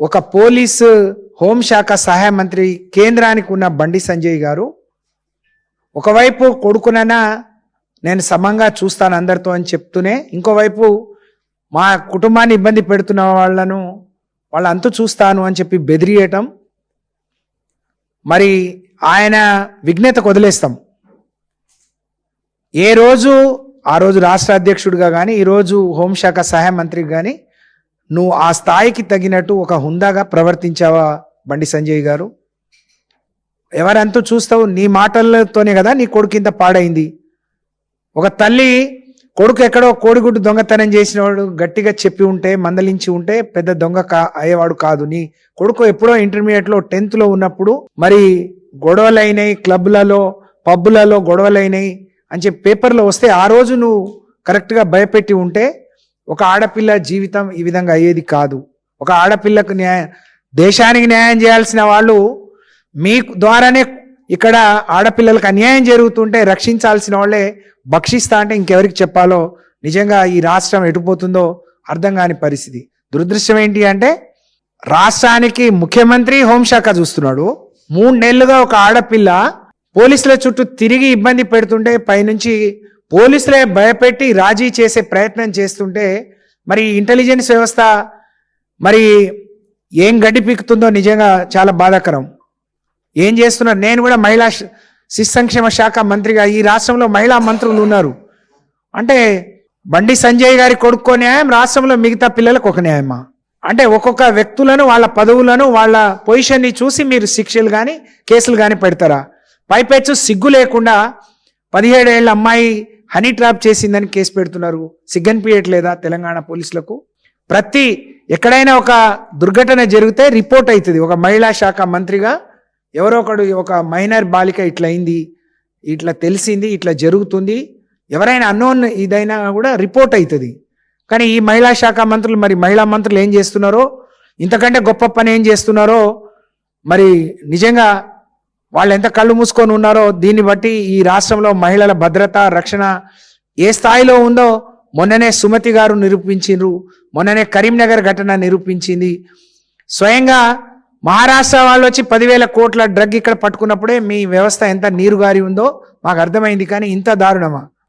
ఒక పోలీసు హోంశాఖ సహాయ మంత్రి కేంద్రానికి ఉన్న బండి సంజయ్ గారు ఒకవైపు కొడుకునైనా నేను సమంగా చూస్తాను అందరితో అని చెప్తూనే ఇంకోవైపు మా కుటుంబాన్ని ఇబ్బంది పెడుతున్న వాళ్ళ అంతు చూస్తాను అని చెప్పి బెదిరియటం, మరి ఆయన విఘ్నతకు వదిలేస్తాం. ఏ రోజు ఆ రోజు రాష్ట్ర అధ్యక్షుడిగా కానీ ఈరోజు హోంశాఖ సహాయ మంత్రికి కానీ నువ్వు ఆ స్థాయికి తగినట్టు ఒక హుందాగా ప్రవర్తించావా బండి సంజయ్ గారు? ఎవరంతూ చూస్తావు? నీ మాటలతోనే కదా నీ కొడుకు ఇంత పాడైంది. ఒక తల్లి కొడుకు ఎక్కడో కోడిగుడ్డు దొంగతనం చేసినవాడు గట్టిగా చెప్పి ఉంటే, మందలించి ఉంటే పెద్ద దొంగ అయ్యేవాడు కాదు. నీ కొడుకు ఎప్పుడో ఇంటర్మీడియట్లో 10th ఉన్నప్పుడు మరి గొడవలైనాయి, క్లబ్లలో పబ్బులలో గొడవలైనాయి అని చెప్పి పేపర్లో వస్తే ఆ రోజు నువ్వు కరెక్ట్గా భయపెట్టి ఉంటే ఒక ఆడపిల్ల జీవితం ఈ విధంగా అయ్యేది కాదు. ఒక ఆడపిల్లకు దేశానికి న్యాయం చేయాల్సిన వాళ్ళు మీ ద్వారానే ఇక్కడ ఆడపిల్లలకు అన్యాయం జరుగుతుంటే రక్షించాల్సిన వాళ్ళే భక్షిస్తా అంటే ఇంకెవరికి చెప్పాలో నిజంగా ఈ రాష్ట్రం ఎటుపోతుందో అర్థం కాని పరిస్థితి. దురదృష్టం ఏంటి అంటే రాష్ట్రానికి ముఖ్యమంత్రి హోంశాఖ చూస్తున్నాడు. 3 నెలలుగా ఒక ఆడపిల్ల పోలీసుల చుట్టూ తిరిగి ఇబ్బంది పెడుతుంటే పైనుంచి పోలీసులే భయపెట్టి రాజీ చేసే ప్రయత్నం చేస్తుంటే మరి ఇంటెలిజెన్స్ వ్యవస్థ మరి ఏం గడ్డి పీకుతుందో నిజంగా చాలా బాధాకరం. ఏం చేస్తున్నారు? నేను కూడా మహిళా శిశు సంక్షేమ శాఖ మంత్రిగా ఈ రాష్ట్రంలో మహిళా మంత్రులు ఉన్నారు అంటే బండి సంజయ్ గారి కొడుకో న్యాయం, రాష్ట్రంలో మిగతా పిల్లలకు ఒక న్యాయమా? అంటే ఒక్కొక్క వ్యక్తులను వాళ్ళ పదవులను వాళ్ళ పొజిషన్ని చూసి మీరు శిక్షలు కానీ కేసులు కానీ పెడతారా? పైపెచ్చు సిగ్గు లేకుండా 17 ఏళ్ల అమ్మాయి హనీ ట్రాప్ చేసిందని కేసు పెడుతున్నారు. సిగ్గనిపించట్లేదా తెలంగాణ పోలీసులకు? ఎక్కడైనా ఒక దుర్ఘటన జరిగితే రిపోర్ట్ అవుతుంది. ఒక మహిళా శాఖ మంత్రిగా ఎవరో ఒకడు ఒక మైనర్ బాలిక ఇట్లా అయింది, ఇట్లా తెలిసింది, ఇట్లా జరుగుతుంది, ఎవరైనా అన్నోన్ ఇదైనా కూడా రిపోర్ట్ అవుతుంది. కానీ ఈ మహిళా శాఖ మంత్రులు మరి మహిళా మంత్రులు ఏం చేస్తున్నారో, ఇంతకంటే గొప్ప పని ఏం చేస్తున్నారో మరి నిజంగా వాళ్ళు ఎంత కళ్ళు మూసుకొని ఉన్నారో దీన్ని బట్టి ఈ రాష్ట్రంలో మహిళల భద్రత రక్షణ ఏ స్థాయిలో ఉందో మొన్ననే సుమతి గారు నిరూపించిండ్రు. మొన్ననే కరీంనగర్ ఘటన నిరూపించింది. స్వయంగా మహారాష్ట్ర వాళ్ళు వచ్చి 10,000 కోట్ల డ్రగ్ ఇక్కడ పట్టుకున్నప్పుడే మీ వ్యవస్థ ఎంత నీరుగారి ఉందో మాకు అర్థమైంది. కానీ ఇంత దారుణమా?